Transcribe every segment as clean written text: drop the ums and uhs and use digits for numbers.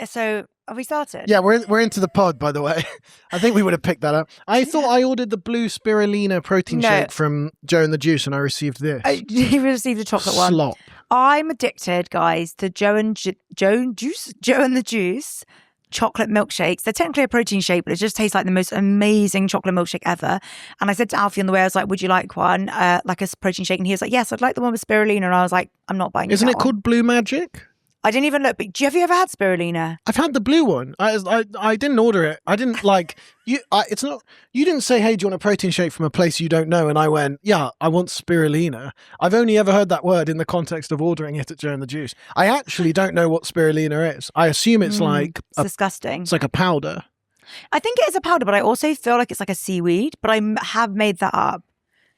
So have we started? Yeah, we're into the pod, by the way. I think we would have picked that up. I thought I ordered the blue spirulina protein shake from Joe and the Juice, and I received this. You received the chocolate one. Slop. I'm addicted, guys, to Joe and the Juice chocolate milkshakes. They're technically a protein shake, but it just tastes like the most amazing chocolate milkshake ever. And I said to Alfie on the way, I was like, would you like one? Like a protein shake? And he was like, yes, I'd like the one with spirulina. And I was like, I'm not buying Isn't it one. called Blue Magic? I didn't even look, but have you ever had spirulina? I've had the blue one. I didn't order it. I didn't like you. It's not. You didn't say, "Hey, do you want a protein shake from a place you don't know?" And I went, "Yeah, I want spirulina." I've only ever heard that word in the context of ordering it at Joe and the Juice. I actually don't know what spirulina is. I assume it's it's disgusting. It's like a powder. I think it is a powder, but I also feel like it's like a seaweed. But I have made that up.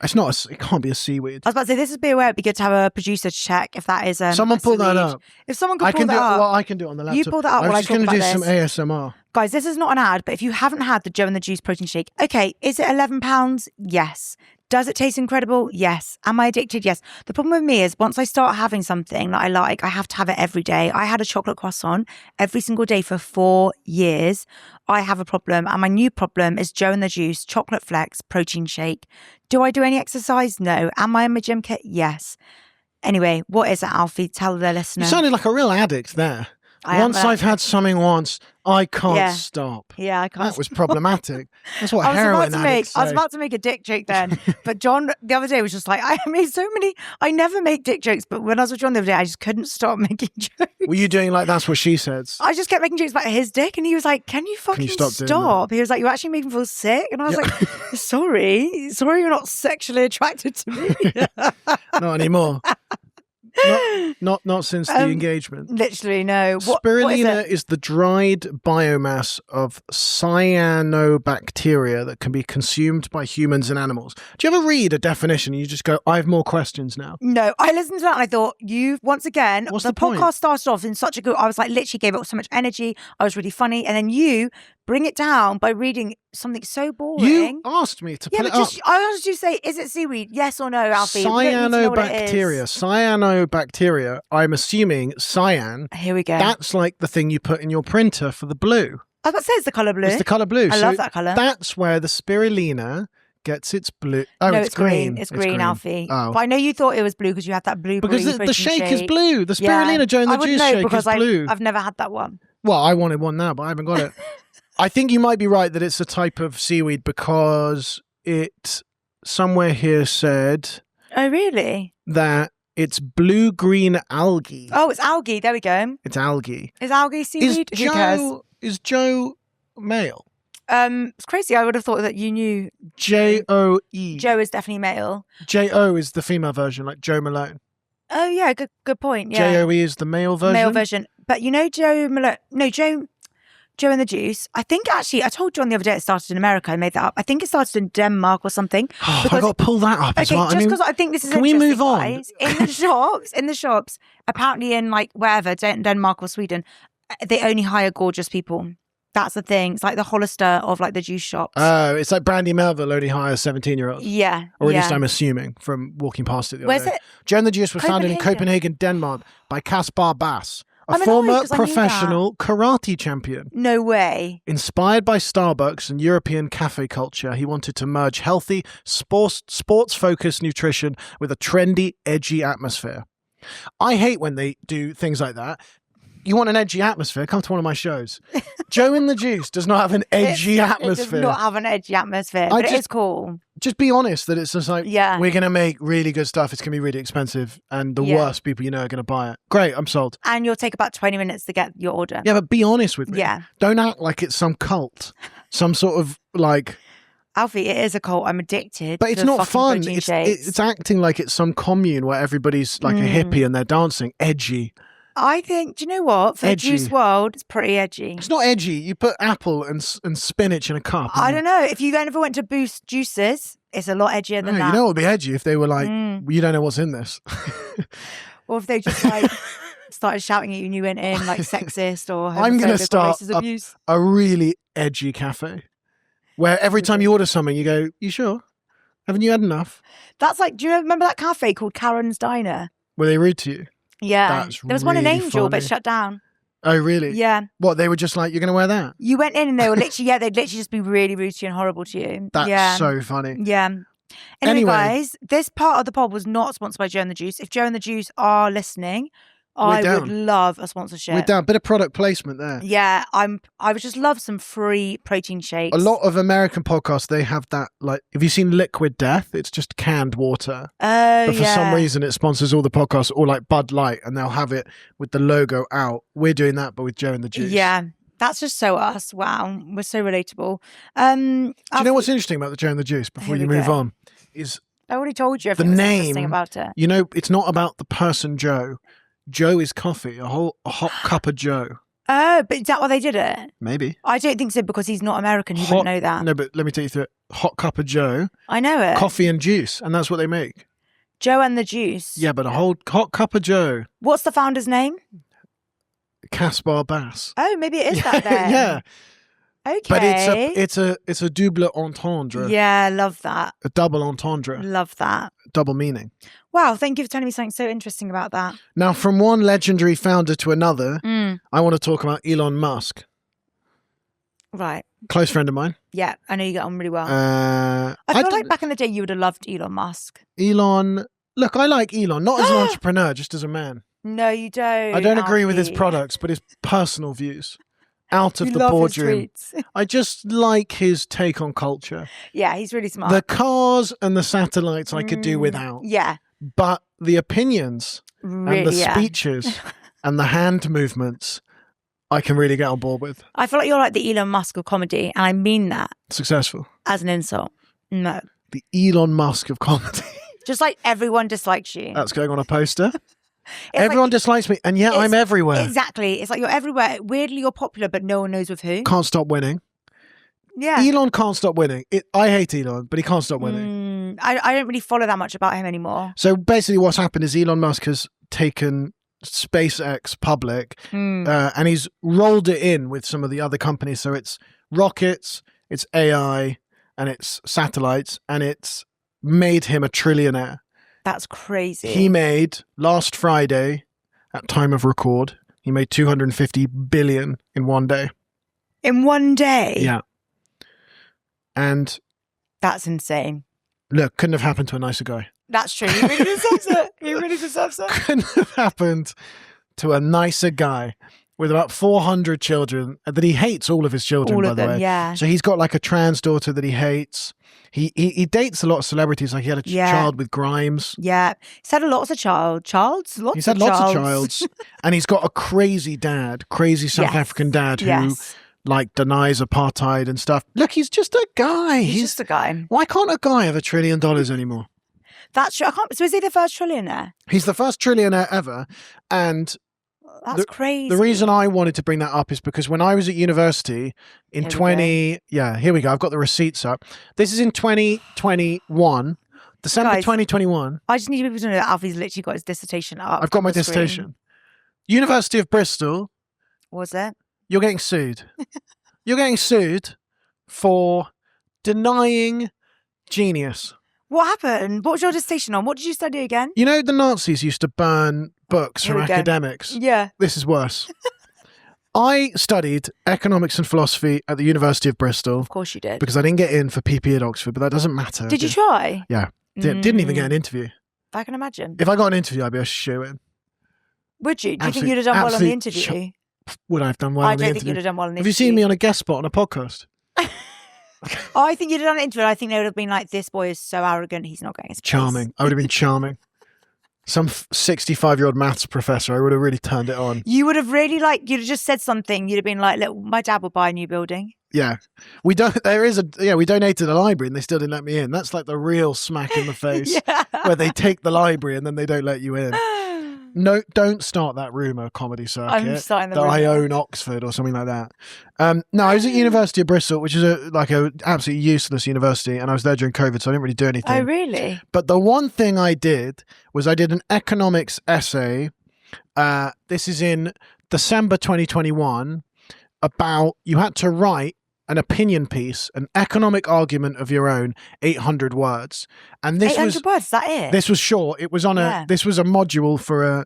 It's not. It can't be a seaweed. I was about to say, this would be where it'd be good to have a producer to check if that is someone pull that up. If someone could pull that up. Well, I can do it on the laptop. You pull that up while I talk about this. I'm just going to do some ASMR. Guys, this is not an ad, but if you haven't had the Joe and the Juice protein shake, okay, is it £11? Yes. Does it taste incredible? Yes. Am I addicted? Yes. The problem with me is once I start having something that I like, I have to have it every day. I had a chocolate croissant every single day for 4 years. I have a problem. And my new problem is Joe and the Juice chocolate flex protein shake. Do I do any exercise? No. Am I in my gym kit? Yes. Anyway, what is it, Alfie? Tell the listener. You sounded like a real addict there. Once I've had something once, I can't stop. Yeah, I can't. That was problematic. That's what heroin addicts say. I was about to make a dick joke then, but John the other day was just like, I made so many. I never make dick jokes, but when I was with John the other day, I just couldn't stop making jokes. Were you doing like that's what she said? I just kept making jokes about his dick, and he was like, "Can you fucking stop?" He was like, "You actually make me feel sick," and I was like, "Sorry, you're not sexually attracted to me." Not anymore. Not since the engagement. Literally, no. Spirulina is the dried biomass of cyanobacteria that can be consumed by humans and animals. Do you ever read a definition and you just go, I have more questions now? No, I listened to that and I thought, once again, What's the point? Podcast started off in such a good, I was like, literally gave it so much energy. I was really funny. And then you bring it down by reading something so boring. You asked me to put it up. I asked you to say, is it seaweed? Yes or no, Alfie? Cyanobacteria. I'm assuming cyan. Here we go. That's like the thing you put in your printer for the blue. I was about to say it's the colour blue. It's the colour blue. I love that colour. That's where the spirulina gets its blue. Oh, no, it's green. It's green, Alfie. Oh. But I know you thought it was blue because you had that blue. Because the shake is blue. The spirulina Joe and the Juice shake is blue. I've never had that one. Well, I wanted one now, but I haven't got it. I think you might be right that it's a type of seaweed because it somewhere here said. Oh, really? That it's blue-green algae. Oh, it's algae. There we go. It's algae. Is algae seaweed? Who cares? Is Joe male? It's crazy. I would have thought that you knew. Joe. Joe is definitely male. Jo is the female version, like Joe Malone. Oh yeah, good point. Yeah. Joe is the male version. Male version, but you know Joe Malone. No, Joe and the Juice. I think actually, I told John the other day it started in America. I made that up. I think it started in Denmark or something. Oh, I got to pull that up as well. Just because I think this is can we move on? Guys, in the shops, apparently in like wherever, Denmark or Sweden, they only hire gorgeous people. That's the thing. It's like the Hollister of like the juice shops. Oh, it's like Brandy Melville only hires 17-year-olds. Yeah. Or at least I'm assuming from walking past it the other day. Where's it? Joe and the Juice was founded in Copenhagen, Denmark by Caspar Bass. A former professional karate champion. No way. Inspired by Starbucks and European cafe culture, he wanted to merge healthy, sports-focused nutrition with a trendy, edgy atmosphere. I hate when they do things like that. You want an edgy atmosphere? Come to one of my shows. Joe and the Juice does not have an edgy atmosphere. It does not have an edgy atmosphere, but it is cool. Just be honest that it's just like, we're going to make really good stuff. It's going to be really expensive. And the worst people you know are going to buy it. Great, I'm sold. And you'll take about 20 minutes to get your order. Yeah, but be honest with me. Yeah. Don't act like it's some cult. Some sort of like... Alfie, it is a cult. I'm addicted. But it's not fun. It's acting like it's some commune where everybody's like a hippie and they're dancing. Edgy. I think, do you know what? For the Juice World, it's pretty edgy. It's not edgy. You put apple and spinach in a cup. I don't know. If you ever went to Boost Juices, it's a lot edgier than that. You know what would be edgy if they were like, you don't know what's in this. Or if they just like started shouting at you and you went in like sexist or homophobic. I'm going to start a really edgy cafe where every time you order something, you go, you sure? Haven't you had enough? That's like, do you remember that cafe called Karen's Diner? Were they rude to you? Yeah. There was one in Angel, but shut down. Oh, really? Yeah. What, they were just like, you're going to wear that? You went in and they were literally, they'd literally just be really rude to you and horrible to you. That's so funny. Yeah. Anyway, guys, this part of the pod was not sponsored by Joe and the Juice. If Joe and the Juice are listening, I would love a sponsorship. We're down. Bit of product placement there. Yeah, I would just love some free protein shakes. A lot of American podcasts, they have that, like, have you seen Liquid Death? It's just canned water. Oh, but for some reason, it sponsors all the podcasts, or like Bud Light, and they'll have it with the logo out. We're doing that, but with Joe and the Juice. Yeah, that's just so us. Wow, we're so relatable. Do you know what's interesting about the Joe and the Juice, before you move on? Is I already told you everything the name interesting about it. You know, it's not about the person Joe. Joe is coffee, a hot cup of Joe. Oh, but is that why they did it? Maybe. I don't think so, because he's not American. He wouldn't know that. No, but let me take you through it. Hot cup of Joe. I know it. Coffee and juice, and that's what they make. Joe and the Juice. Yeah, but a whole hot cup of Joe. What's the founder's name? Caspar Bass. Oh, maybe it is that then. Yeah. Okay. But it's a double entendre. Yeah, love that. A double entendre. Love that. Double meaning. Wow, thank you for telling me something so interesting about that. Now, from one legendary founder to another, I want to talk about Elon Musk. Right. Close friend of mine. Yeah, I know you get on really well. I feel like back in the day you would have loved Elon Musk. Elon, look, I like Elon, not as an entrepreneur, just as a man. No, you don't. I don't agree with his products, but his personal views. Out of the boardroom. I just like his take on culture. Yeah, he's really smart. The cars and the satellites I could do without. Yeah. But the opinions really, and the speeches and the hand movements, I can really get on board with. I feel like you're like the Elon Musk of comedy, and I mean that. Successful. As an insult. No. The Elon Musk of comedy. Just like everyone dislikes you. That's going on a poster. Everyone dislikes me, and yet I'm everywhere. Exactly. It's like you're everywhere. Weirdly, you're popular, but no one knows with who. Can't stop winning. Yeah. Elon can't stop winning. I hate Elon, but he can't stop winning. I don't really follow that much about him anymore. So basically what's happened is Elon Musk has taken SpaceX public and he's rolled it in with some of the other companies. So it's rockets, it's AI, and it's satellites, and it's made him a trillionaire. That's crazy. He made, last Friday, at time of record, he made 250 billion in one day. In one day? Yeah. And that's insane. Look, couldn't have happened to a nicer guy. That's true. He really deserves it. He really deserves it. Couldn't have happened to a nicer guy with about 400 children that he hates all of his children, by the way. Yeah. So he's got like a trans daughter that he hates. He dates a lot of celebrities. Like he had a child with Grimes. Yeah. He's had lots of childs. He's had lots of childs. And he's got a crazy dad, crazy South African dad who like denies apartheid and stuff. Look, he's just a guy. He's just a guy. Why can't a guy have $1 trillion anymore? That's true. So is he the first trillionaire? He's the first trillionaire ever. And that's crazy. The reason I wanted to bring that up is because when I was at university in here we go. I've got the receipts up. This is in 2021, December 2021. I just need people to know that Alfie's literally got his dissertation up. I've got my dissertation. University of Bristol. Was it? You're getting sued. You're getting sued for denying genius. What happened? What was your dissertation on? What did you study again? You know, the Nazis used to burn books from academics. Yeah. This is worse. I studied economics and philosophy at the University of Bristol. Of course you did. Because I didn't get in for PP at Oxford, but that doesn't matter. Did you try? Yeah. Didn't even get an interview. I can imagine. If I got an interview, I'd be a shoo-in. Would you? Do you think you'd have done well on the interview? Would I have done well on the interview? I don't think you'd have done well on the interview. Have you seen me on a guest spot on a podcast? I think you'd have done an interview. I think they would have been like, this boy is so arrogant, he's not getting his place. Charming. I would have been charming. Some 65-year-old maths professor, I would have really turned it on. You would have really you'd have just said something. You'd have been like, look, my dad will buy a new building. Yeah. We donated a library and they still didn't let me in. That's like the real smack in the face where they take the library and then they don't let you in. No, don't start that rumour, comedy circuit. I'm starting the that rumour. I own Oxford or something like that. No, I was at University of Bristol, which is a absolutely useless university, and I was there during COVID, so I didn't really do anything. Oh, really? But the one thing I did was I did an economics essay. This is in December 2021. About you had to write an opinion piece, an economic argument of your own, 800 words. And this 800 words, is that it? This was short. It was on this was a module for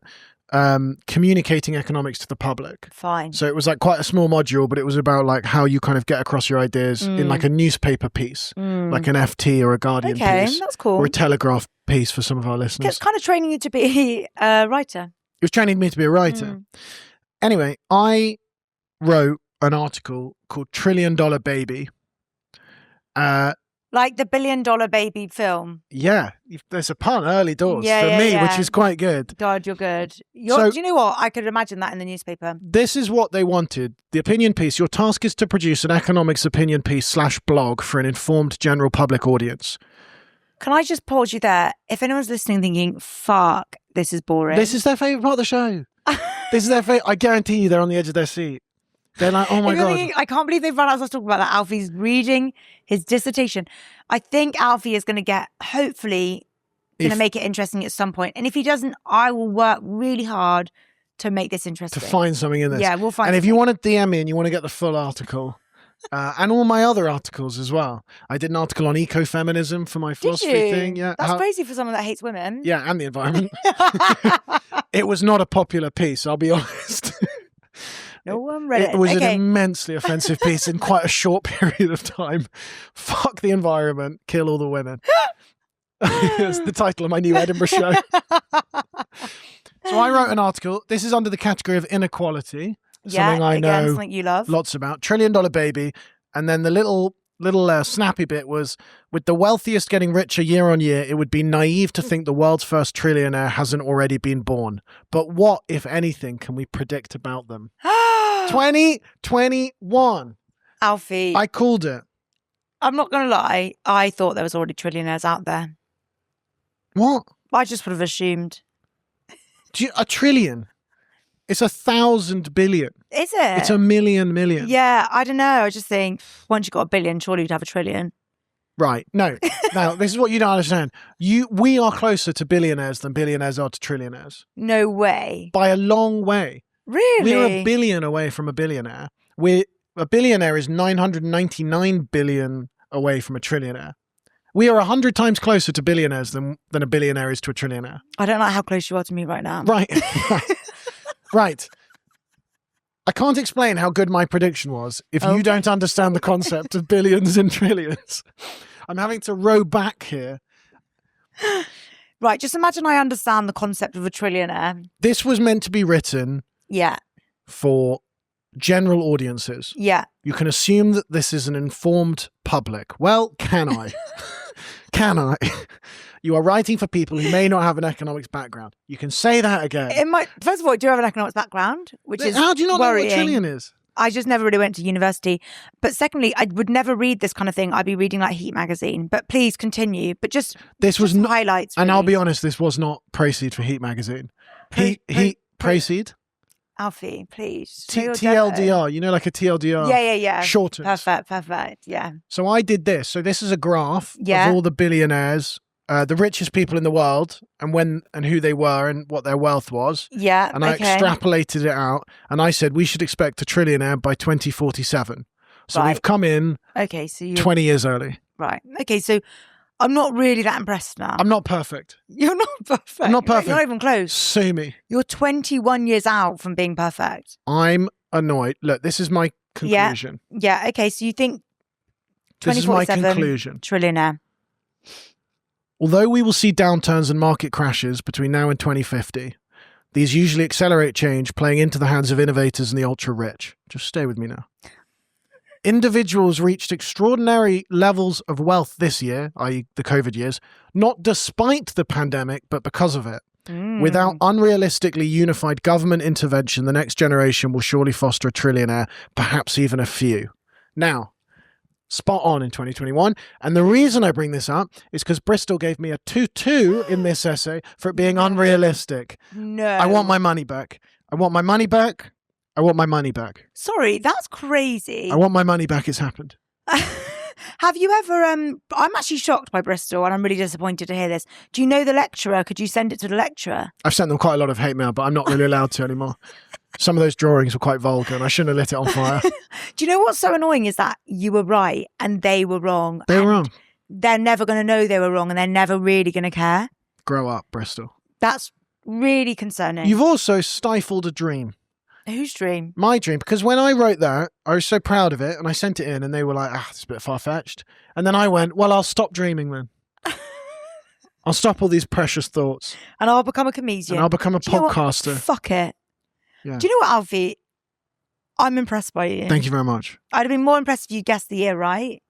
communicating economics to the public. Fine. So it was like quite a small module, but it was about like how you kind of get across your ideas in like a newspaper piece, like an FT or a Guardian piece. That's cool. Or a Telegraph piece for some of our listeners. It's kind of training you to be a writer. It was training me to be a writer. Anyway, I wrote an article called $1 Trillion Baby. Like the $1 Billion Baby film. Yeah, there's a pun early doors for me, which is quite good. God, you're good. Do you know what? I could imagine that in the newspaper. This is what they wanted. The opinion piece. Your task is to produce an economics opinion piece / blog for an informed general public audience. Can I just pause you there? If anyone's listening thinking, fuck, this is boring. This is their favourite part of the show. This is their favourite. I guarantee you they're on the edge of their seat. They're like, oh my God. I can't believe they've run out of talking about that. Alfie's reading his dissertation. I think Alfie is going to get, hopefully, going to make it interesting at some point. And if he doesn't, I will work really hard to make this interesting. To find something in this. Yeah, we'll find And something. if you want to DM me and you want to get the full article, and all my other articles as well. I did an article on ecofeminism for my philosophy thing. Yeah, That's crazy for someone that hates women. Yeah, and the environment. It was not a popular piece, I'll be honest. No one read it. It was an immensely offensive piece in quite a short period of time. Fuck the environment, kill all the women. It's the title of my new Edinburgh show. So I wrote an article. This is under the category of inequality. Something I know something you love. Lots about. $1 Trillion Baby. And then the little snappy bit was, with the wealthiest getting richer year on year, it would be naive to think the world's first trillionaire hasn't already been born. But what, if anything, can we predict about them? 2021. Alfie. I called it. I'm not going to lie. I thought there was already trillionaires out there. What? I just would have assumed. A trillion? It's 1,000 billion. Is it? It's a million. Yeah, I don't know. I just think once you've got a billion, surely you'd have a trillion. Right. No. Now, this is what you don't understand. We are closer to billionaires than billionaires are to trillionaires. No way. By a long way. Really? We're a billion away from a billionaire. A billionaire is 999 billion away from a trillionaire. We are 100 times closer to billionaires than a billionaire is to a trillionaire. I don't like how close you are to me right now. Right. Right. I can't explain how good my prediction was if you don't understand the concept of billions and trillions. I'm having to row back here. Right, just imagine I understand the concept of a trillionaire. This was meant to be written for general audiences. Yeah. You can assume that this is an informed public. Well, can I? Can I? You are writing for people who may not have an economics background. You can say that again. First of all, I do have an economics background, which is How do you not worrying. know what a trillion is? I just never really went to university. But secondly, I would never read this kind of thing. I'd be reading like Heat magazine. But please continue. But just highlights. Really. And I'll be honest, this was not proceed for Heat magazine. Heat proceed. Alfie, please. TLDR, you know, like a TLDR. Yeah. Shortened. Perfect. Yeah. So I did this. So this is a graph of all the billionaires, the richest people in the world, and who they were and what their wealth was. Yeah. And I extrapolated it out, and I said we should expect a trillionaire by 2047. So we've come in 20 years early. Right. Okay, so I'm not really that impressed now. I'm not perfect. You're not perfect. I'm not perfect. You're not even close. Sue me. You're 21 years out from being perfect. I'm annoyed. Look, this is my conclusion. Yeah. Okay, so you think this is my conclusion. Trillionaire. Although we will see downturns and market crashes between now and 2050, these usually accelerate change, playing into the hands of innovators and the ultra-rich. Just stay with me now. Individuals reached extraordinary levels of wealth this year, i.e. the COVID years, not despite the pandemic, but because of it. Without unrealistically unified government intervention, the next generation will surely foster a trillionaire, perhaps even a few. Now, spot on in 2021. And the reason I bring this up is because Bristol gave me a 2-2 in this essay for it being unrealistic. No. I want my money back. I want my money back. I want my money back. Sorry, that's crazy. I want my money back. It's happened. Have you ever, I'm actually shocked by Bristol and I'm really disappointed to hear this. Do you know the lecturer? Could you send it to the lecturer? I've sent them quite a lot of hate mail, but I'm not really allowed to anymore. Some of those drawings were quite vulgar and I shouldn't have lit it on fire. Do you know what's so annoying is that you were right and they were wrong. They were wrong. They're never going to know they were wrong and they're never really going to care. Grow up, Bristol. That's Really concerning. You've also stifled a dream. Whose dream? My dream, because when I wrote that, I was so proud of it, and I sent it in, and they were like, it's a bit far-fetched. And then I went, well, I'll stop dreaming then. I'll stop all these precious thoughts. And I'll become a comedian. And I'll become a podcaster. Fuck it. Yeah. Do you know what, Alfie? I'm impressed by you. Thank you very much. I'd have been more impressed if you guessed the year, right?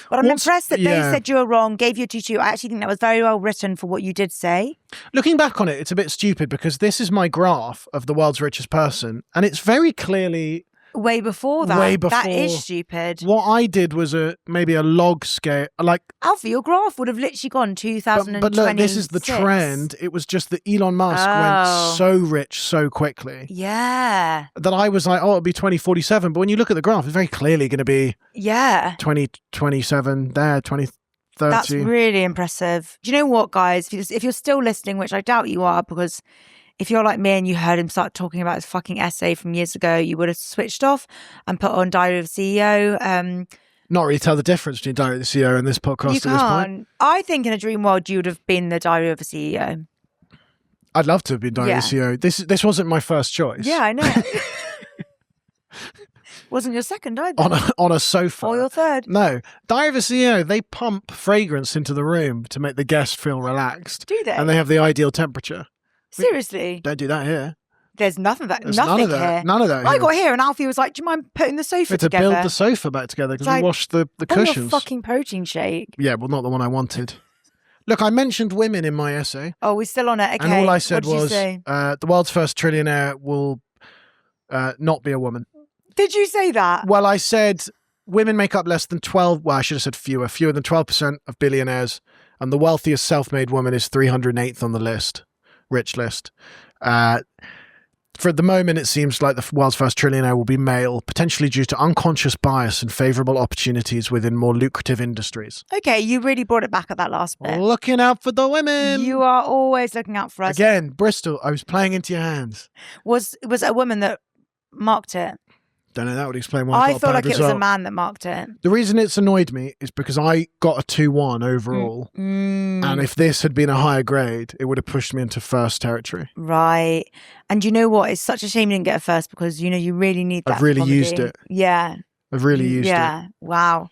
But I'm impressed that they said you were wrong, gave you a 2-2. I actually think that was very well written for what you did say. Looking back on it, it's a bit stupid because this is my graph of the world's richest person, and it's very clearly... Way before that. Way before. That is stupid. What I did was maybe a log scale. Like, Alfie, your graph would have literally gone 2026. But look, this is the trend. It was just that Elon Musk went so rich so quickly. Yeah. That I was like, it'll be 2047. But when you look at the graph, it's very clearly going to be 2027 there, 2030. That's really impressive. Do you know what, guys? If you're still listening, which I doubt you are, because... if you're like me and you heard him start talking about his fucking essay from years ago, you would have switched off and put on Diary of a CEO. Not really tell the difference between Diary of the CEO and this podcast at this point. I think in a dream world, you would have been the Diary of a CEO. I'd love to have been Diary of the CEO. This wasn't my first choice. Yeah, I know. Wasn't your second either. On a sofa. Or your third. No. Diary of a CEO, they pump fragrance into the room to make the guest feel relaxed. Do they? And they have the ideal temperature. Seriously? Don't do that here. There's nothing here. None of that here. I got here and Alfie was like, do you mind putting the sofa together? To build the sofa back together because we washed the cushions. Your fucking protein shake. Yeah, well, not the one I wanted. Look, I mentioned women in my essay. Oh, we're still on it. Okay. And all I said was, the world's first trillionaire will not be a woman. Did you say that? Well, I said women make up less than 12, well, I should have said fewer than 12% of billionaires. And the wealthiest self-made woman is 308th on the rich list. For the moment, it seems like the world's first trillionaire will be male, potentially due to unconscious bias and favourable opportunities within more lucrative industries. Okay, you really brought it back at that last bit. Looking out for the women. You are always looking out for us. Again, Bristol, I was playing into your hands. Was it a woman that marked it? Don't know, that would explain why I got felt like result. It was a man that marked it. The reason it's annoyed me is because I got a 2-1 overall. And if this had been a higher grade, it would have pushed me into first territory. Right. And you know what? It's such a shame you didn't get a first because, you really need that. I've really used it. Yeah. I've really used it. Yeah. Wow.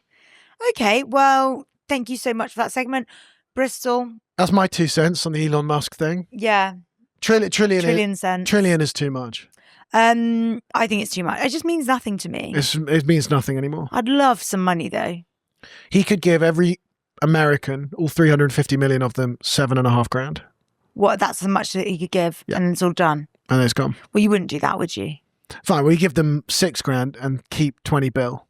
Okay. Well, thank you so much for that segment. Bristol. That's my 2 cents on the Elon Musk thing. Yeah. Trillion cents. Trillion is too much. I think it's too much. It just means nothing to me. It means nothing anymore. I'd love some money though. He could give every American, all 350 million of them, $7,500. What? That's how much that he could give, and it's all done. And it's gone. Well, you wouldn't do that, would you? Fine. We give them $6,000 and keep 20 bill.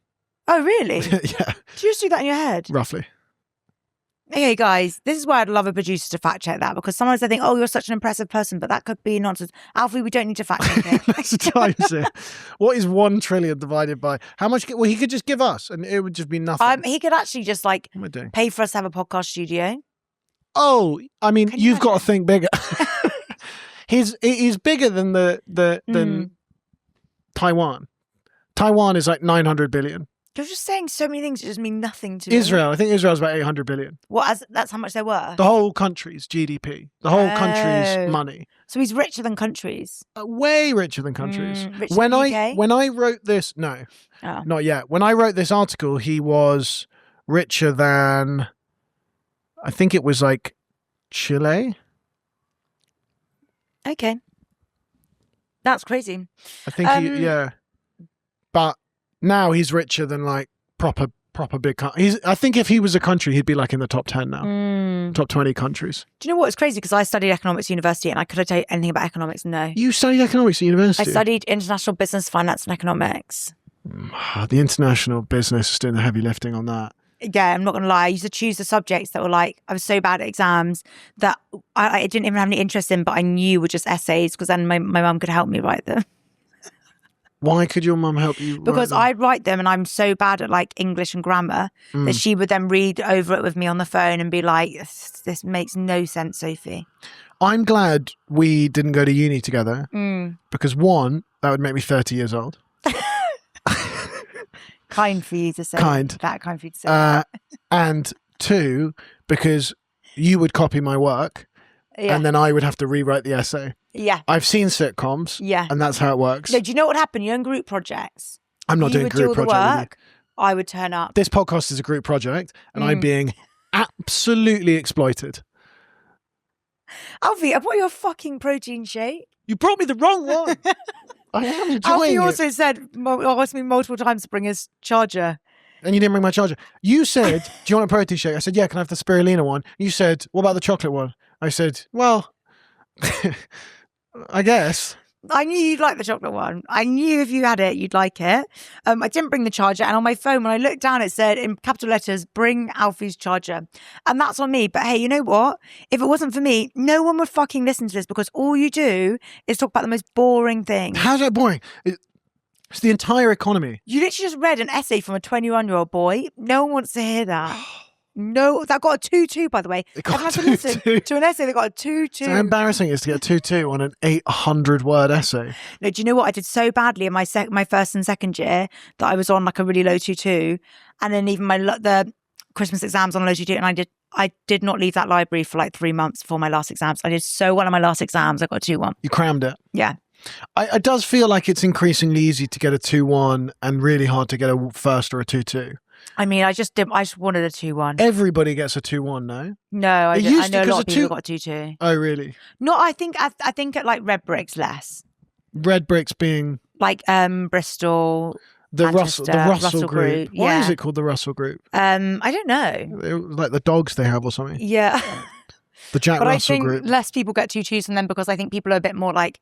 Oh, really? Yeah. Do you just do that in your head? Roughly. Okay, guys, this is why I'd love a producer to fact check that because sometimes I think, oh, you're such an impressive person, but that could be nonsense. Alfie, we don't need to fact check it. Let's times it. What is 1 trillion divided by how much? Well, he could just give us and it would just be nothing. He could actually just pay for us to have a podcast studio. Oh, I mean, you've got to think bigger. He's bigger than than Taiwan. Taiwan is like 900 billion. You're just saying so many things that just mean nothing to me. Israel, I think Israel's about 800 billion. What? That's how much they're worth? The whole country's GDP. The whole country's money. So he's richer than countries? Way richer than countries. Richer than the UK? When I wrote this, no, not yet. When I wrote this article, he was richer than, I think it was like Chile. Okay. That's crazy. I think yeah. But now he's richer than like proper big country. I think if he was a country, he'd be like in the top 10 now. Top 20 countries. Do you know what? It's crazy because I studied economics at university and I could have tell you anything about economics. No. You studied economics at university? I studied international business, finance and economics. The international business is doing the heavy lifting on that. Yeah, I'm not going to lie. I used to choose the subjects that were like, I was so bad at exams that I didn't even have any interest in, but I knew were just essays because then my mum could help me write them. Why could your mum help you? Because I'd write them and I'm so bad at like English and grammar that she would then read over it with me on the phone and be like, this makes no sense, Sophie. I'm glad we didn't go to uni together because one, that would make me 30 years old. Kind for you to say. Kind for you to say that. And two, because you would copy my work Yeah. and then I would have to rewrite the essay. Yeah. I've seen sitcoms, Yeah. and that's how it works. No, do you know what would happen? You're in group projects. I'm not doing would group do all the project with you. work. I would turn up. This podcast is a group project, and I'm being absolutely exploited. Alfie, I bought you a fucking protein shake. You brought me the wrong one. I am enjoying Alfie it. also asked me multiple times to bring his charger. And you didn't bring my charger. You said, do you want a protein shake? I said, yeah, can I have the spirulina one? You said, what about the chocolate one? I said, well, I guess. I knew you'd like the chocolate one. I knew if you had it, you'd like it. I didn't bring the charger. And on my phone, when I looked down, it said in capital letters, bring Alfie's charger. And that's on me. But hey, you know what? If it wasn't for me, no one would fucking listen to this because all you do is talk about the most boring thing. How's that boring? It's the entire economy. You literally just read an essay from a 21-year-old boy. No one wants to hear that. No, that got a 2-2, by the way. It got I've had a to listen 2-2. to an essay that got a 2-2. So how embarrassing it is to get a 2-2 on an 800-word essay. No, do you know what? I did so badly in my first and second year that I was on like a really low 2-2. And then even the Christmas exams on a low 2-2. And I did not leave that library for like 3 months before my last exams. I did so well in my last exams. I got a 2-1. You crammed it. Yeah. It does feel like it's increasingly easy to get a 2-1 and really hard to get a first or a 2-2. I mean, I just wanted a 2-1. Everybody gets a 2-1 now. No, I know a lot of people got a 2-2. Oh, really? No, I think at like Red Bricks less. Red Bricks being like Bristol, the Manchester, Russell group. Yeah. Why is it called the Russell group? I don't know. It was like the dogs they have or something. Yeah. The Jack but Russell I think group. less people get 2-2s from them because I think people are a bit more like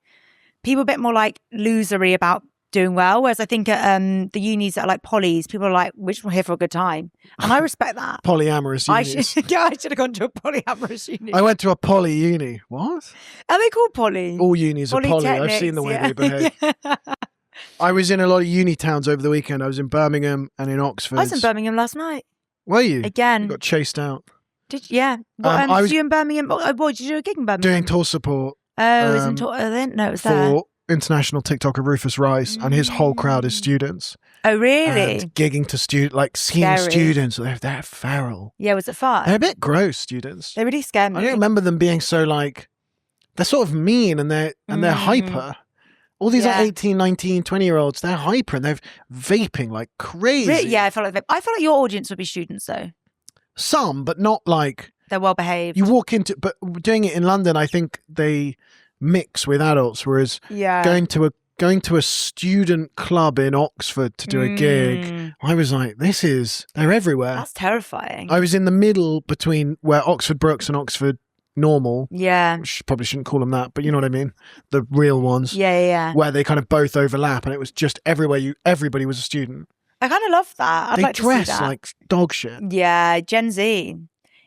losery about doing well. Whereas I think at the unis that are like polys, people are like, we're just here for a good time. And I respect that. Polyamorous unis. I should have gone to a polyamorous uni. I went to a poly uni. What? Are they called poly? All unis are poly. I've seen the way they behave. Yeah. I was in a lot of uni towns over the weekend. I was in Birmingham and in Oxford. I was in Birmingham last night. Were you? Again. You got chased out. Yeah. What, I was you in Birmingham? What did you do a gig in Birmingham? doing tour support. Oh, it was in tour. I didn't know it was there. For international TikToker Rufus Rice, and his whole crowd is students. Oh, really? And gigging to seeing Scary. students. They're feral. Yeah, was it fun? They're a bit gross, students. They really scared me. I don't remember them being so like, they're sort of mean and they're hyper. All these like 18, 19, 20-year-olds, they're hyper and they're vaping like crazy. Yeah, I felt like your audience would be students though. Some, but not like... They're well behaved. You walk into... But doing it in London, I think they mix with adults, whereas going to a student club in Oxford to do a gig, I was like, they're everywhere. That's terrifying. I was in the middle between where Oxford Brooks and Oxford Normal. Yeah. Which probably shouldn't call them that, but you know what I mean? The real ones. Yeah. Where they kind of both overlap, and it was just everywhere. Everybody was a student. I kind of love that. I'd like to see dress that. like dog shit. Yeah, Gen Z.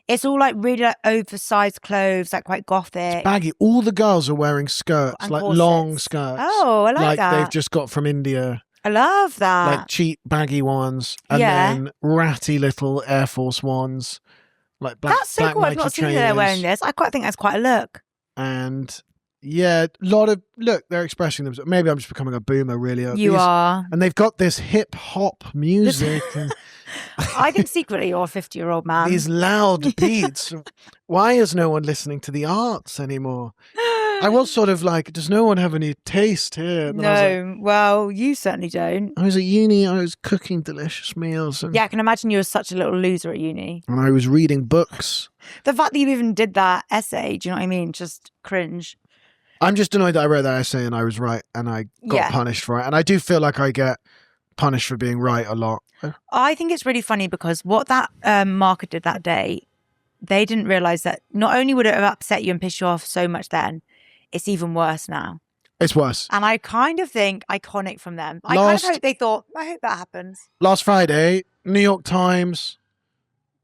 It's all like really like, oversized clothes, like quite gothic. It's baggy. All the girls are wearing skirts, And like corsets. long skirts. Oh, I like that. They've just got from India. I love that. Like cheap, baggy ones. And then ratty little Air Force ones. Like black That's so black cool. I've Nike not seen they're trainers. wearing this. I quite think that's quite a look. And they're expressing themselves. Maybe I'm just becoming a boomer, really. You are. And they've got this hip hop music. And I think secretly you're a 50-year-old man. these loud beats. Why is no one listening to the arts anymore? I was sort of like, does no one have any taste here? And No, well, you certainly don't. I was at uni, I was cooking delicious meals. And, Yeah, I can imagine you were such a little loser at uni. and I was reading books. The fact that you even did that essay, do you know what I mean? Just cringe. I'm just annoyed that I wrote that essay and I was right and I got punished for it. And I do feel like I get punished for being right a lot. I think it's really funny because what that marker did that day, they didn't realise that not only would it have upset you and pissed you off so much then, it's even worse now. It's worse. And I kind of think iconic from them. I kind of hope they thought, I hope that happens. Last Friday, New York Times,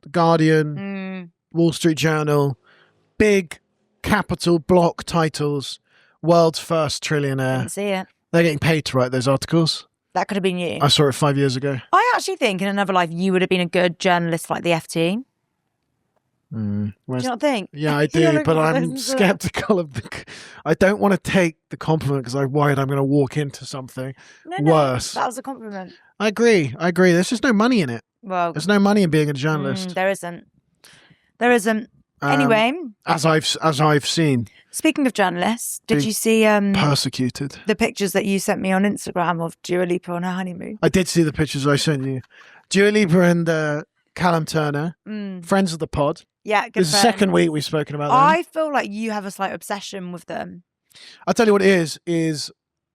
The Guardian, Wall Street Journal, big capital block titles, world's first trillionaire. Didn't see it. They're getting paid to write those articles. That could have been you. I saw it 5 years ago. I actually think in another life you would have been a good journalist like the FT. Do you not think? Yeah, I do, but I'm skeptical of I don't want to take the compliment because I'm worried I'm going to walk into something worse. That was a compliment. I agree. There's just no money in it. Well, there's no money in being a journalist. There isn't. Anyway, as I've seen, speaking of journalists, did Being you see persecuted. the pictures that you sent me on Instagram of Dua Lipa on her honeymoon? I did see the pictures I sent you. Dua Lipa and Callum Turner, friends of the pod. Yeah, good. This is the second week we've spoken about them. I feel like you have a slight obsession with them. I'll tell you what it is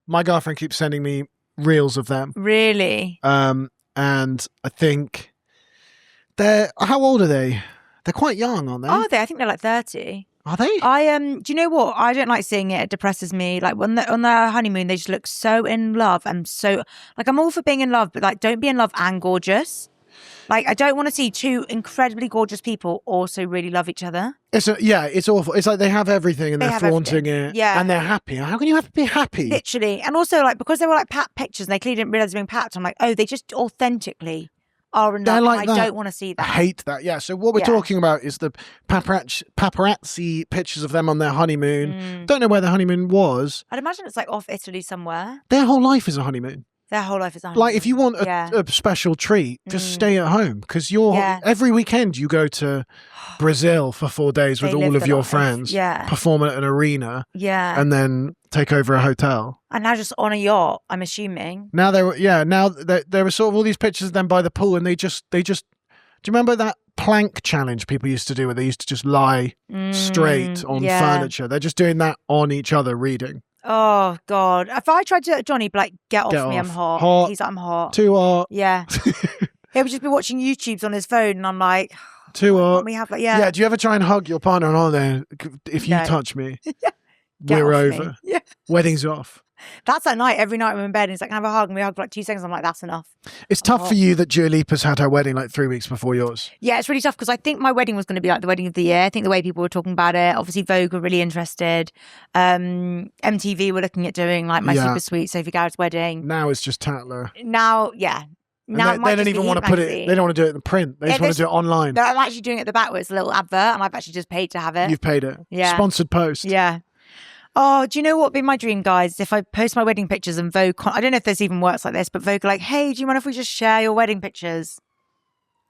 my girlfriend keeps sending me reels of them. Really? And I think how old are they? They're quite young, aren't they? Are they? I think they're like 30. Are they? Do you know what? I don't like seeing it. It depresses me. Like when on their honeymoon, they just look so in love. I'm all for being in love, but like don't be in love and gorgeous. Like I don't want to see two incredibly gorgeous people also really love each other. It's awful. It's like they have everything and they're flaunting it. Yeah. And they're happy. How can you be happy? Literally. And also like because they were like pat pictures and they clearly didn't realise they were being papped, I'm like, oh, they just authentically are in love. Like I don't want to see that. I hate that. Yeah. So what we're talking about is the paparazzi pictures of them on their honeymoon. Don't know where the honeymoon was. I'd imagine it's like off Italy somewhere. Their whole life is a honeymoon. Their whole life is a honeymoon. Like if you want a special treat, just stay at home because every weekend you go to Brazil for 4 days with all of your friends, perform at an arena, and then take over a hotel. And now just on a yacht, I'm assuming. Now there were sort of all these pictures of them by the pool, and they just. Do you remember that plank challenge people used to do where they used to just lie straight on furniture? They're just doing that on each other, reading. Oh God! If I tried to do it, Johnny, be like, get off me, I'm hot. He's like, I'm hot. Too hot. Yeah. He would just be watching YouTubes on his phone, and I'm like, too hot. We have like, Yeah. Do you ever try and hug your partner on holiday? If you touch me, we're over. Me. Yeah. Wedding's off. That's at night. Every night I'm in bed and he's like, can I have a hug? And we hug for like 2 seconds. I'm like, that's enough. It's tough for you that Dua Lipa's had her wedding like 3 weeks before yours. Yeah, it's really tough because I think my wedding was going to be like the wedding of the year. I think the way people were talking about it, obviously Vogue were really interested. MTV were looking at doing like my super sweet Sophie Garrad's wedding. Now it's just Tatler. Now, yeah. Now they don't even want to put it. They don't want to do it in print. They just want to do it online. I'm actually doing it at the back where it's a little advert, and I've actually just paid to have it. You've paid it. Yeah. Sponsored post. Yeah. Oh, do you know what would be my dream, guys? If I post my wedding pictures and Vogue, I don't know if this even works like this, but Vogue are like, hey, do you mind if we just share your wedding pictures?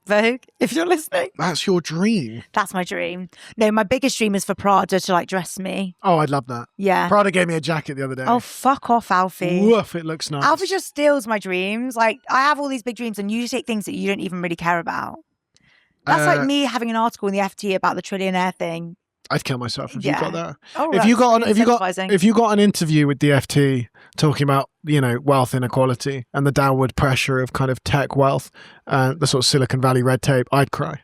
Vogue, if you're listening. That's your dream. That's my dream. No, my biggest dream is for Prada to like dress me. Oh, I'd love that. Yeah. Prada gave me a jacket the other day. Oh, fuck off, Alfie. Woof, it looks nice. Alfie just steals my dreams. Like, I have all these big dreams and you take things that you don't even really care about. That's like me having an article in the FT about the Trillionaire thing. I'd kill myself if you got that. Oh, if you got an interview with the FT talking about wealth inequality and the downward pressure of kind of tech wealth and the sort of Silicon Valley red tape, I'd cry.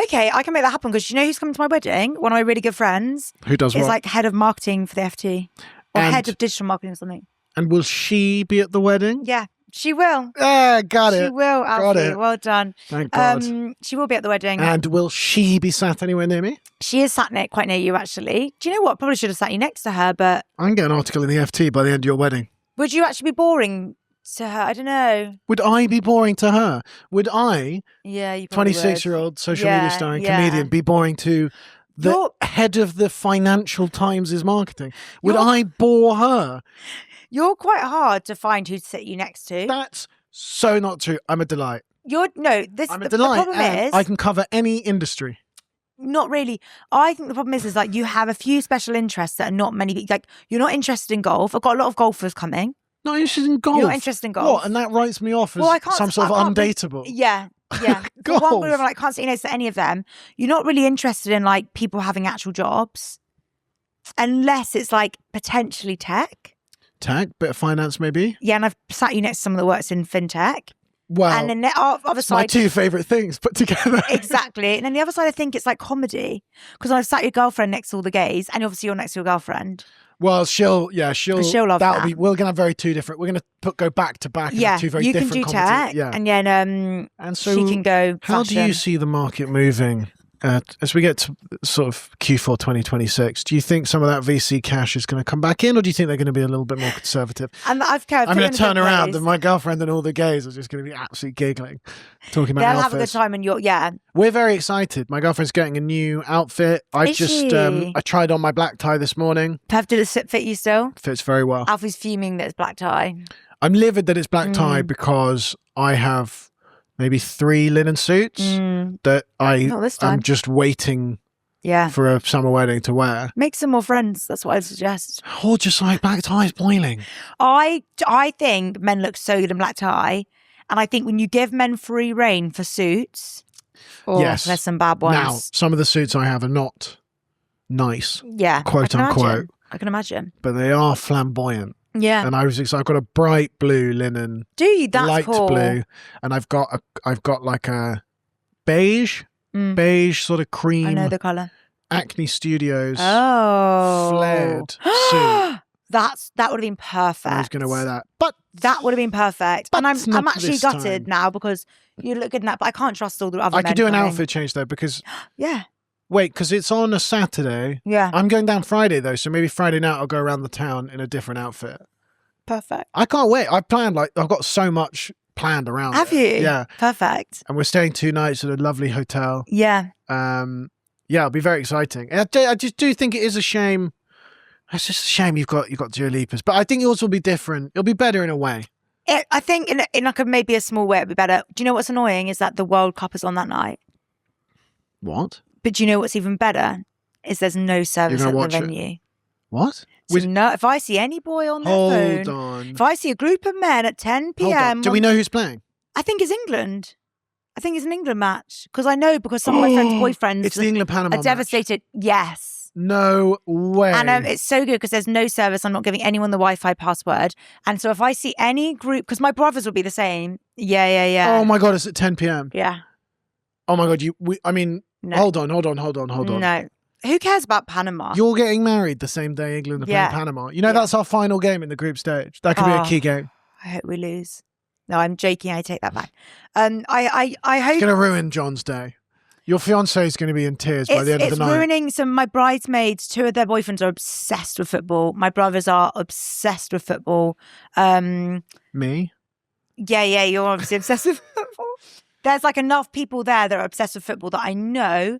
Okay, I can make that happen because you know who's coming to my wedding? One of my really good friends. Who does what? Is like head of marketing for the FT or head of digital marketing or something. And will she be at the wedding? Yeah. She will. Got it. She will, Alfie. Got it. Well done. Thank God. She will be at the wedding. And will she be sat anywhere near me? She is sat quite near you, actually. Do you know what? Probably should have sat you next to her, but... I can get an article in the FT by the end of your wedding. Would you actually be boring to her? I don't know. Would I be boring to her? Would I, yeah, you 26-year-old social media star and comedian, be boring to the head of the Financial Times' marketing? Would I bore her? You're quite hard to find who to sit you next to. That's so not true. I'm a delight. I'm a delight. The problem is I can cover any industry. Not really. I think the problem is like you have a few special interests that are not many. Like you're not interested in golf. I've got a lot of golfers coming. Not interested in golf. You're not interested in golf. What? And that writes me off as some sort of undateable. Yeah. Golf. One where I can't say no to any of them. You're not really interested in like people having actual jobs, unless it's like potentially tech. Tech, bit of finance maybe. Yeah, and I've sat you next to someone that works in fintech. Wow. And then the other side, my two favourite things put together. Exactly. And then the other side, I think it's like comedy. Because I've sat your girlfriend next to all the gays, and obviously you're next to your girlfriend. Well, she'll love that. We're gonna have very two different. We're gonna go back to back. Yeah, two very you different can do comedy. tech, and then and so she can go. How fashion. do you see the market moving as we get to sort of Q4 2026? Do you think some of that VC cash is going to come back in, or do you think they're going to be a little bit more conservative? And I'm going to turn around, and my girlfriend and all the gays are just going to be absolutely giggling, talking about. They'll have a good time, and we're very excited. My girlfriend's getting a new outfit. I tried on my black tie this morning. Did it fit you still? Fits very well. Alfie's fuming that it's black tie. I'm livid that it's black tie because I have maybe 3 linen suits that I'm just waiting Yeah. for a summer wedding to wear. Make some more friends. That's what I'd suggest. Or just like black ties boiling. I think men look so good in black tie. And I think when you give men free reign for suits, Yes. there's some bad ones. Now, some of the suits I have are not nice, Yeah. quote unquote, I can imagine. but they are flamboyant. Yeah. And I was excited. I've got a bright blue linen, Do you? That's light cool. blue, and I've got like a beige sort of cream. I know the colour. Acne Studios flared suit. That would have been perfect. I was going to wear that, but that would have been perfect. And But I'm not actually this gutted time. now because you look good in that, but I can't trust all the other I men could do an coming. outfit change though because Yeah. wait, because it's on a Saturday. Yeah. I'm going down Friday though, so maybe Friday night I'll go around the town in a different outfit. Perfect. I can't wait. I've got so much planned around. Have it. you? Yeah. Perfect. And we're staying 2 nights at a lovely hotel. Yeah. Yeah, it'll be very exciting. And I just do think it is a shame. It's just a shame you've got Dua Lipa's, but I think yours will be different. It'll be better in a way. I think in like maybe a small way it'd be better. Do you know what's annoying is that the World Cup is on that night. What? But do you know what's even better is there's no service at the venue. What? So no, if I see any boy on their phone, Hold on. if I see a group of men at 10 Hold p.m. on. Do we know who's playing? I think it's England. I think it's an England match because I know because some of my friends' boyfriends It's the England-Panama are match. devastated. Yes. No way. And it's so good because there's no service. I'm not giving anyone the Wi-Fi password. And so if I see any group, because my brothers will be the same. Yeah. Oh my God, it's at 10 p.m. Yeah. Oh my God, No. hold on. No. Who cares about Panama? You're getting married the same day England are playing Panama. You know, that's our final game in the group stage. That could be a key game. I hope we lose. No, I'm joking. I take that back. I hope It's going to ruin John's day. Your fiancé is going to be in tears by the end of the night. It's ruining some of my bridesmaids. 2 of their boyfriends are obsessed with football. My brothers are obsessed with football. Me? Yeah, you're obviously obsessed with football. There's like enough people there that are obsessed with football that I know.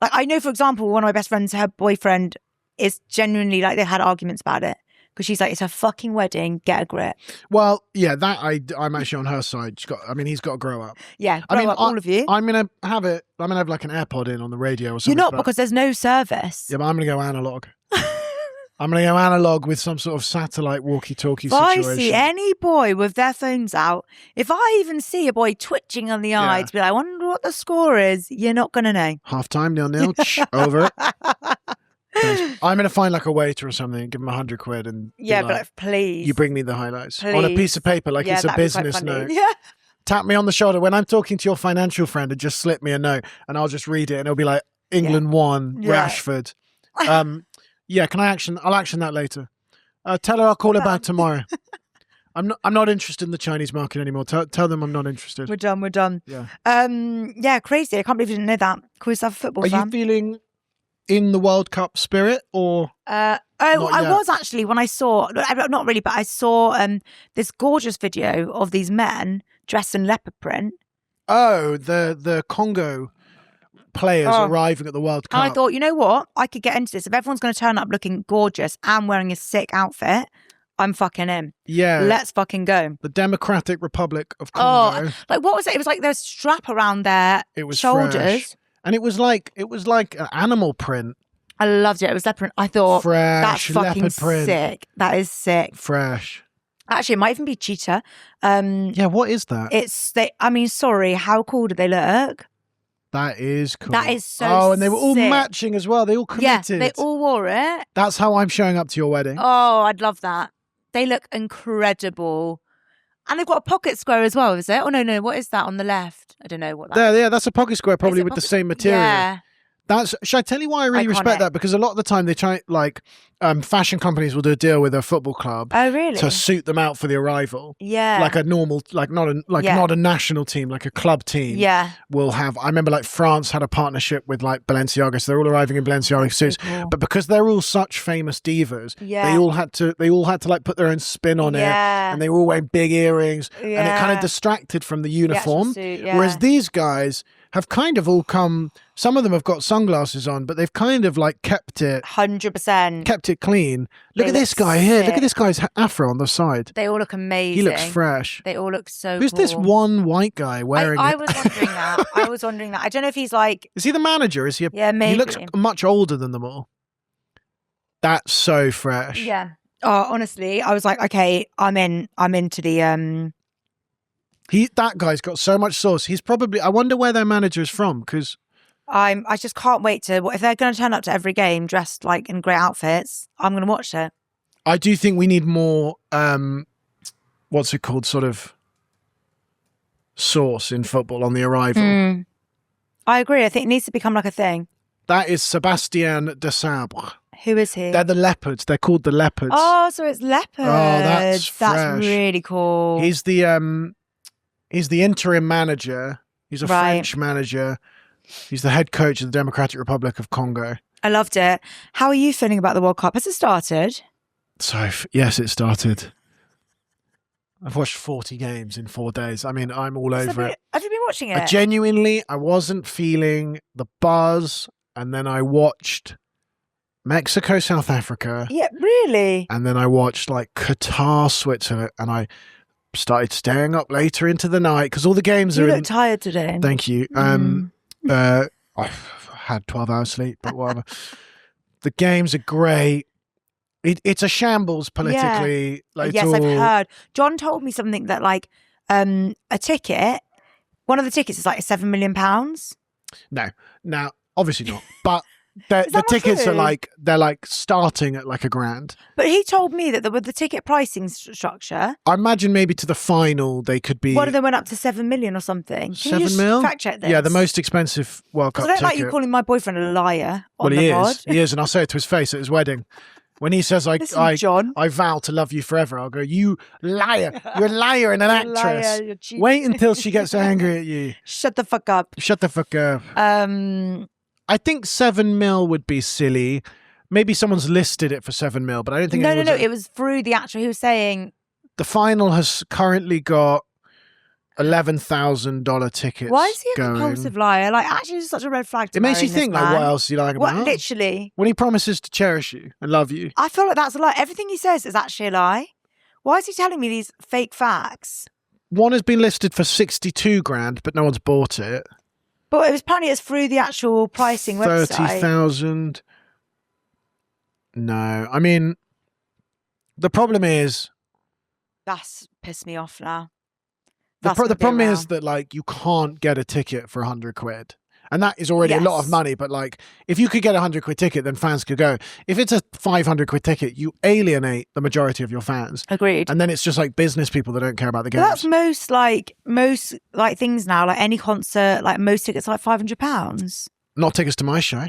Like I know, for example, one of my best friends, her boyfriend is genuinely like they've had arguments about it. Because she's like, it's her fucking wedding, get a grip. Well, yeah, I'm actually on her side. He's got to grow up. Yeah, all of you. I'm gonna have like an AirPod in on the radio or something. You're not because there's no service. Yeah, but I'm gonna go analog. I'm gonna go analog with some sort of satellite walkie-talkie situation. If I see any boy with their phones out, if I even see a boy twitching on the eye to be like, I wonder what the score is, you're not gonna know. Half-time, 0-0, over it. I'm going to find like a waiter or something, give him £100 and but like, please. You bring me the highlights please. on a piece of paper like it's a business note. Yeah. Tap me on the shoulder when I'm talking to your financial friend and just slip me a note and I'll just read it and it'll be like England won, Rashford. Can I'll action that later. Tell her I'll call her back tomorrow. I'm not interested in the Chinese market anymore. Tell them I'm not interested. We're done. Yeah. Crazy. I can't believe you didn't know that. Cool stuff, football Are fan. you feeling in the World Cup spirit or? I was actually when I saw, not really, but I saw this gorgeous video of these men dressed in leopard print. Oh, the Congo players arriving at the World Cup. And I thought, you know what? I could get into this. If everyone's going to turn up looking gorgeous and wearing a sick outfit, I'm fucking in. Yeah. Let's fucking go. The Democratic Republic of Congo. Oh, like what was it? It was like there's strap around their shoulders. Fresh. And it was like an animal print. I loved it. It was leopard print. I thought fresh, that's fucking leopard print. sick. That is sick. Fresh. Actually, it might even be cheetah. Yeah, what is that? Sorry, how cool do they look? That is cool. That is so Oh, and they were all sick. matching as well. They all committed. Yeah, they all wore it. That's how I'm showing up to your wedding. Oh, I'd love that. They look incredible. And they've got a pocket square as well, is it? Oh, no. What is that on the left? I don't know what that is. Yeah, that's a pocket square, probably with the same material. Yeah. Should I tell you why I really respect that? Because a lot of the time they try, like, fashion companies will do a deal with a football club. Oh, really? To suit them out for the arrival. Yeah. Like a normal, not a national team, like a club team. Yeah. Will have. I remember like France had a partnership with like Balenciaga, so they're all arriving in Balenciaga suits. Cool. But because they're all such famous divas, they all had to like put their own spin on it, and they were all wearing big earrings, and it kind of distracted from the uniform. Whereas these guys have kind of all come. Some of them have got sunglasses on, but they've kind of like kept it 100%. kept it clean. Look They at this look guy here. Look sick. at this guy's afro on the side. They all look amazing. He looks fresh. They all look so Who's cool. this one white guy wearing I it? was wondering that. I was wondering that. I don't know if he's like... Is he the manager? Is he? Yeah, maybe. He looks much older than them all. That's so fresh. Yeah. Oh, honestly, I was like, okay, I'm into the... That guy's got so much sauce. He's probably... I wonder where their manager is from, because... I just can't wait to... If they're going to turn up to every game dressed like in great outfits, I'm going to watch it. I do think we need more... what's it called? Sort of sauce in football on the arrival. I agree. I think it needs to become like a thing. That is Sébastien de Sabre. Who is he? They're the Leopards. They're called the Leopards. Oh, so it's leopards. Oh, that's fresh. That's really cool. He's the interim manager. He's a French manager. He's the head coach of the Democratic Republic of Congo. I loved it. How are you feeling about the World Cup? Has it started? So, yes, it started. I've watched 40 games in 4 days. I mean, I'm all over it. Have you been watching it? I wasn't feeling the buzz. And then I watched Mexico, South Africa. Yeah, really? And then I watched like Qatar, Switzerland. And I started staying up later into the night because all the games You are look tired today. Thank you. I've had 12 hours sleep, but whatever. The games are great. It's a shambles politically. Yeah. Like, yes, I've heard. John told me something that like a ticket, one of the tickets is like £7 million. No, now obviously not. But the tickets true? are like they're like starting at like £1,000. But he told me that with the ticket pricing structure, I imagine maybe to the final they could be. one of them went up to 7 million or something. Can 7 you just mil? fact check this? Yeah, the most expensive World Cup I don't ticket. like you calling my boyfriend a liar on Well, the he pod. is. He is, and I'll say it to his face at his wedding. When he says, Listen, John. I vow to love you forever, I'll go, you liar. You're a liar and an actress. Liar, you're Wait until she gets angry at you. Shut the fuck up. Shut the fuck up. I think 7 mil would be silly. Maybe someone's listed it for 7 mil, but I don't think No. It was through the actual. He was saying the final has currently got $11,000 tickets. why is he a going. compulsive liar? Like, actually, it's such a red flag. It makes you think, like, what else do you like about What, literally? when he promises to cherish you and love you. I feel like that's a lie. Everything he says is actually a lie. Why is he telling me these fake facts? One has been listed for 62 grand, but no one's bought it. But it was apparently it's through the actual pricing website. 30,000. No, I mean, the problem is That's pissed me off now. the problem is that like you can't get a ticket for 100 quid. And that is already a lot of money, but like if you could get a 100 quid ticket, then fans could go. If it's a 500 quid ticket, you alienate the majority of your fans. Agreed. And then it's just like business people that don't care about the games. But that's most things now. Like any concert, like most tickets are like £500. Not tickets to my show.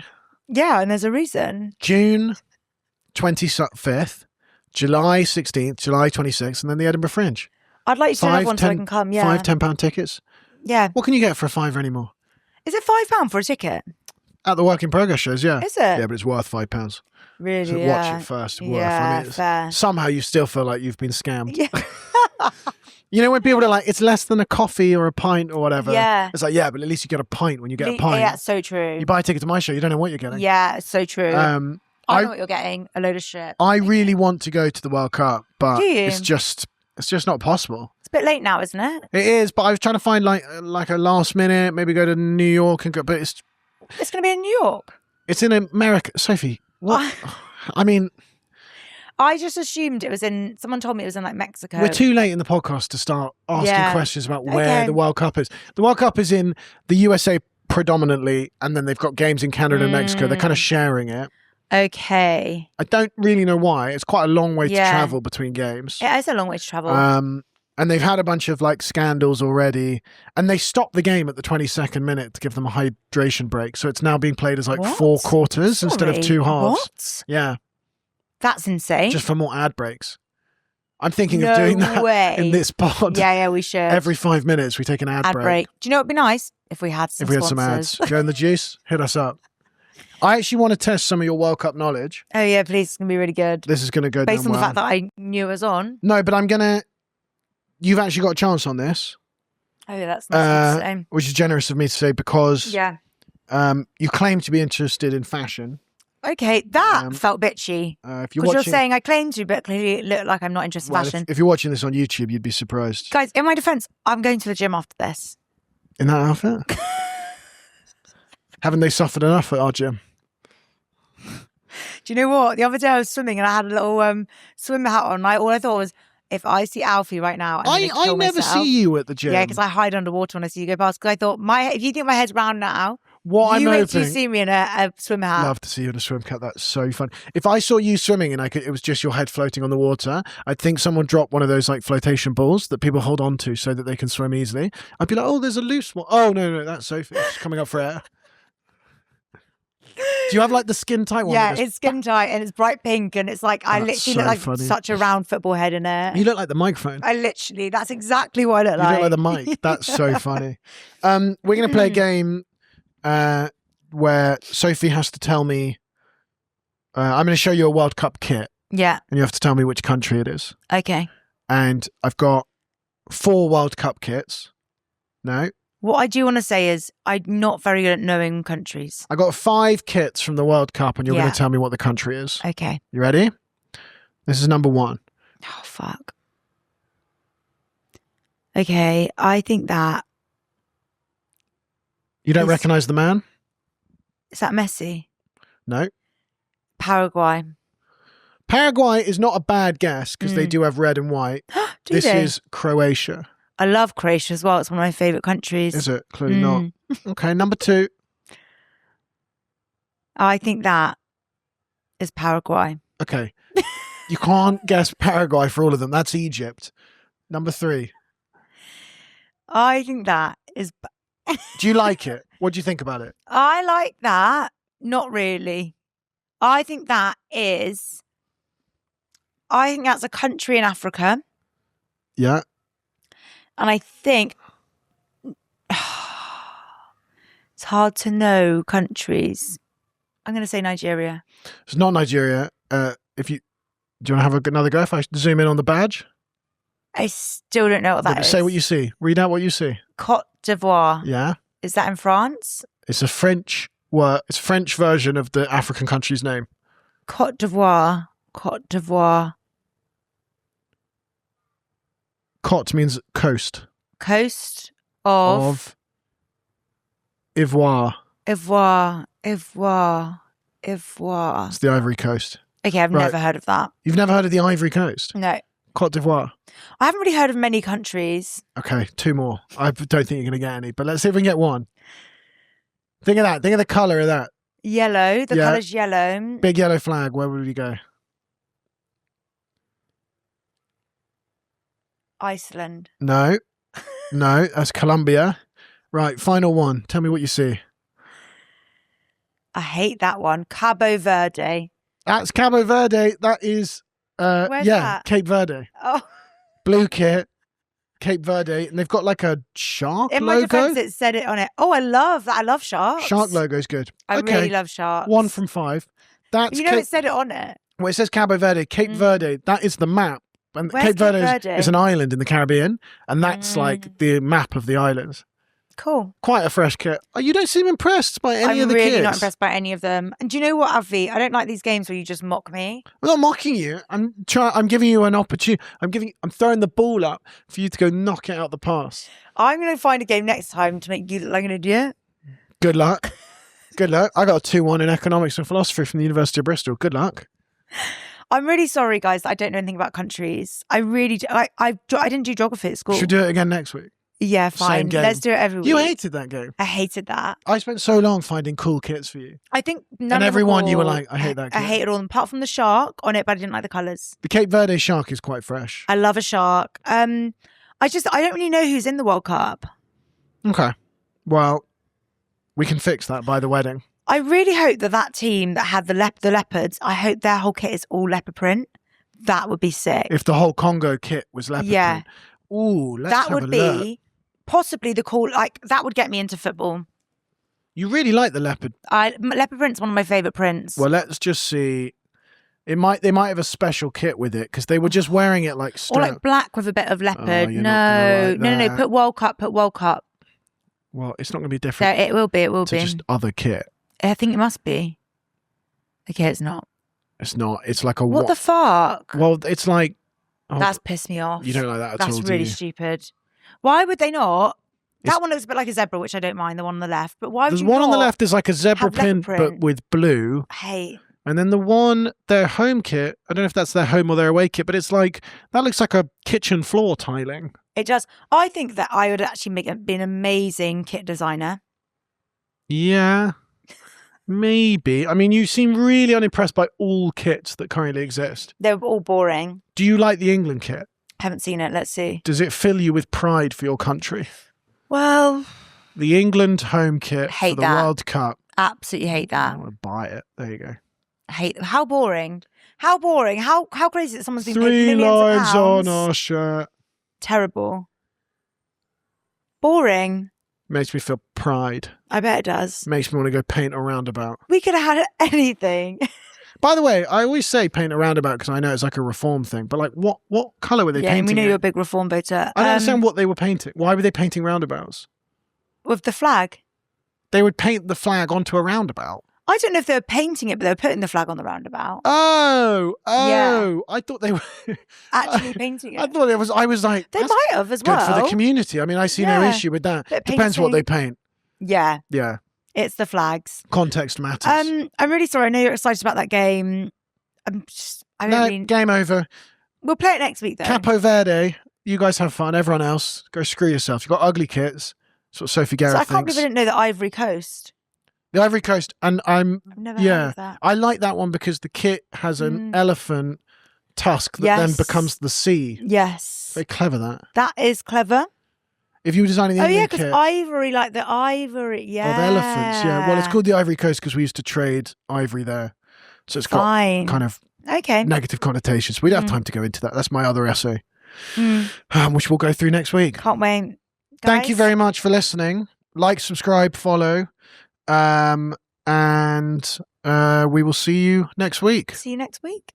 Yeah, and there's a reason. June 25th, July 16th, July 26th, and then the Edinburgh Fringe. I'd like you to tell everyone so I can come. Yeah, £5, £10 tickets. Yeah. What can you get for a fiver anymore? Is it £5 for a ticket? At the Work in Progress shows, yeah. Is it? Yeah, but it's worth £5. Really? So yeah. watch it first. Yeah, fair. Somehow you still feel like you've been scammed. Yeah. You know when people are like, it's less than a coffee or a pint or whatever. Yeah. It's like, yeah, but at least you get a pint when you get a pint. Yeah, so true. You buy a ticket to my show, you don't know what you're getting. Yeah, it's so true. I know what you're getting. A load of shit. I really want to go to the World Cup, but Do you? it's just not possible. It's a bit late now, isn't it? It is, but I was trying to find like a last minute, maybe go to New York and go, but it's going to be in New York. It's in America. Sophie, what? I mean, I just assumed it was in. Someone told me it was in like Mexico. we're too late in the podcast to start asking questions about where the World Cup is. The World Cup is in the USA predominantly, and then they've got games in Canada and Mexico. They're kind of sharing it. Okay. I don't really know why. It's quite a long way to travel between games. It is a long way to travel. And they've had a bunch of like scandals already, and they stopped the game at the 22nd minute to give them a hydration break. So it's now being played as like 4 quarters instead of 2 halves. What? Yeah. That's insane. Just for more ad breaks. I'm thinking of doing that in this pod. Yeah, we should. Every 5 minutes we take an ad break. Do you know what would be nice? If we had some some ads. Go in the juice, hit us up. I actually want to test some of your World Cup knowledge. Oh yeah, please. It's going to be really good. This is going to go Based down on the well. fact that I knew it was on. No, but you've actually got a chance on this. Oh yeah, that's nice to say. Which is generous of me to say because Yeah. you claim to be interested in fashion. Okay, that felt bitchy. If you're Because you're watching, saying I claim to, but clearly it looked like I'm not interested in well, fashion. if you're watching this on YouTube, you'd be surprised. Guys, in my defense, I'm going to the gym after this. In that outfit? Haven't they suffered enough at our gym? Do you know what? The other day I was swimming and I had a little swim hat on. All I thought was, if I see Alfie right now, I never myself. see you at the gym. Yeah, because I hide underwater when I see you go past. Because I thought, if you think my head's round now, what you I'm wait hoping, till you see me in a swim hat. Love to see you in a swim cap. That's so fun. If I saw you swimming and it was just your head floating on the water, I'd think someone dropped one of those like flotation balls that people hold on to so that they can swim easily. I'd be like, oh, there's a loose one. Oh, no, that's Sophie. She's coming up for air. Do you have like the skin tight one? Yeah, it's skin tight and it's bright pink and it's like I literally look like funny. such a round football head in it. You look like the microphone. That's exactly what I look like. You look like the mic. That's so funny. We're going to play a game where Sophie has to tell me, I'm going to show you a World Cup kit. Yeah. And you have to tell me which country it is. Okay. And I've got 4 World Cup kits. No. What I do want to say is I'm not very good at knowing countries. I got 5 kits from the World Cup and you're going to tell me what the country is. Okay. You ready? This is number 1. Oh, fuck. Okay. I think that... You don't recognise the man? Is that Messi? No. Paraguay. Paraguay is not a bad guess because they do have red and white. This is Croatia. I love Croatia as well. It's one of my favourite countries. Is it? Clearly not. Okay, number 2. I think that is Paraguay. Okay. You can't guess Paraguay for all of them. That's Egypt. Number 3. I think that is... Do you like it? What do you think about it? I like that. Not really. I think that's a country in Africa. Yeah. And I think it's hard to know countries. I'm going to say Nigeria. It's not Nigeria. Do you want to have another go if I zoom in on the badge? I still don't know what that is. Say what you see. Read out what you see. Côte d'Ivoire. Yeah. Is that in France? It's a French word. It's a French version of the African country's name. Côte d'Ivoire. Côte d'Ivoire. Côte means coast. Coast of Ivoire. Ivoire. It's the Ivory Coast. Okay, I've never heard of that. You've never heard of the Ivory Coast? No. Côte d'Ivoire. I haven't really heard of many countries. Okay, 2 more. I don't think you're going to get any, but let's see if we can get 1. Think of that. Think of the colour of that. Yellow. The colour's yellow. Big yellow flag. Where would we go? Iceland. No, that's Colombia. Right, final one. Tell me what you see. I hate that one. Cabo Verde. That's Cabo Verde. That is, Where's that? Cape Verde. Oh. Blue kit, Cape Verde, and they've got like a shark In my logo. defense, it said it on it. Oh, I love that. I love sharks. Shark logo's good. I really love sharks. 1 from 5. That's it said it on it. Well, it says Cabo Verde. Cape Verde, that is the map. And Where's Cape Verde Cape Verde? is an island in the Caribbean, and that's like the map of the islands. Cool. Quite a fresh kit. Oh, you don't seem impressed by any of the kids. I'm really not impressed by any of them. And do you know what, Alfie? I don't like these games where you just mock me. I'm not mocking you. I'm giving you an opportunity. I'm throwing the ball up for you to go knock it out the pass. I'm going to find a game next time to make you look like an idiot. Good luck. Good luck. I got a 2-1 in economics and philosophy from the University of Bristol. Good luck. I'm really sorry, guys, that I don't know anything about countries. I really do. I didn't do geography at school. Should we do it again next week? Yeah, fine. Same game. Let's do it every week. You hated that game. I hated that. I spent so long finding cool kits for you. I think none and of everyone them you were like, I hate that kit. I hated all of them, apart from the shark on it, but I didn't like the colours. The Cape Verde shark is quite fresh. I love a shark. I don't really know who's in the World Cup. Okay. Well, we can fix that by the wedding. I really hope that team that had the leopards, I hope their whole kit is all leopard print. That would be sick. If the whole Congo kit was leopard print. Ooh, let's have a look. That would be possibly the cool, that would get me into football. You really like the leopard. Leopard print's one of my favourite prints. Well, let's just see. They might have a special kit with it because they were just wearing it like or like black with a bit of leopard. Oh, No. Put World Cup. Well, it's not going to be different. It will be. Just other kit. I think it must be. Okay, it's not. It's not. It's like a What the fuck? Well, it's like That's pissed me off. You don't like that at all, That's do really you? stupid. Why would they not? It's- That one looks a bit like a zebra, which I don't mind, the one on the left. But why would There's you one on the not left is like a zebra have leopard print, but print? with blue. Hey, And then the one, their home kit, I don't know if that's their home or their away kit, but it's like, that looks like a kitchen floor tiling. it does. I think that I would actually be an amazing kit designer. Yeah, maybe. I mean, you seem really unimpressed by all kits that currently exist. They're all boring. Do you like the England kit? Haven't seen it. Let's see. Does it fill you with pride for your country? Well, The England home kit Hate for the that. World Cup. absolutely hate I that. want to buy it. There you go. How boring. How boring. How crazy that someone's been paid 3 millions of lines on pounds. our shirt. Terrible. Boring. Makes me feel pride. I bet it does. Makes me want to go paint a roundabout. We could have had anything. By the way, I always say paint a roundabout because I know it's like a reform thing. But like, what colour were they Yeah, and we painting know it? you're a big reform voter. I don't understand what they were painting. Why were they painting roundabouts? With the flag. They would paint the flag onto a roundabout. I don't know if they were painting it, but they were putting the flag on the roundabout. Oh, Yeah. I thought they were. Actually painting I it. thought it was. I was like, They that's might have as good well. for the community. I mean, I see no Yeah. issue with that. Bit of Depends what they painting. paint. Yeah, Yeah, it's the flags. context matters. I'm really sorry. I know you're excited about that game. I don't No, mean. game over. We'll play it next week though. Capo Verde. You guys have fun. Everyone else, go screw yourself. You've got ugly kits. That's what Sophie Garrad So I can't thinks. believe I didn't know the Ivory Coast. The Ivory Coast, and I've never heard Yeah. of that. I like that one because the kit has an elephant tusk that then Yes. becomes the sea. Yes, Very clever, that. that is clever. If you were designing the Oh yeah, England because kit ivory, like the ivory. Yeah, of elephants, yeah. Well, it's called the Ivory Coast because we used to trade ivory there, so it's got Fine. kind of Okay. negative connotations. We don't have time to go into that. That's my other essay, which we'll go through next week. Can't wait. Thank you Guys, very much for listening. Like, subscribe, follow, and we will see you next week. See you next week.